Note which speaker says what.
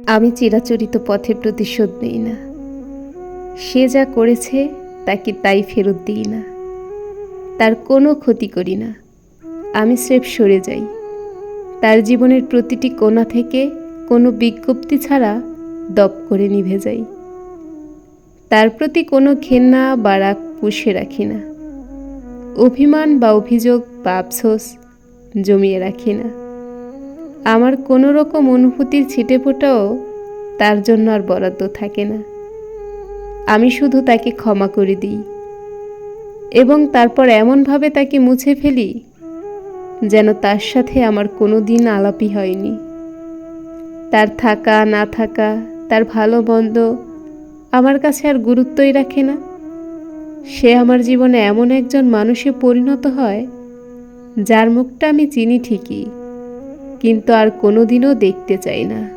Speaker 1: আমি চিরাচরিত পথের প্রতিশোধ নেই না। সে যা করেছে তাকে তাই ফেরত দিই না। তার কোনো ক্ষতি করি না। আমি স্রেফ সরে যাই। তার জীবনের প্রতিটি কোণা থেকে কোনো বিজ্ঞপ্তি ছাড়া দপ করে নিভে যাই। তার প্রতি কোনো ঘেন্না বা রাগ পুষে রাখি না। অভিমান বা অভিযোগ বা আফসোস জমিয়ে রাখি না। আমার কোনো রকম অনুভূতির ছিটেফোঁটাও তার জন্য আর বরাদ্দ থাকে না। আমি শুধু তাকে ক্ষমা করে দিই এবং তারপর এমনভাবে তাকে মুছে ফেলি যেন তার সাথে আমার কোনো দিন আলাপই হয়নি। তার থাকা না থাকা, তার ভালো মন্দ আমার কাছে আর গুরুত্বই রাখে না। সে আমার জীবনে এমন একজন মানুষে পরিণত হয় যার মুখটা আমি চিনি ঠিকই, কিন্তু আর কোনোদিনও দেখতে চাই না।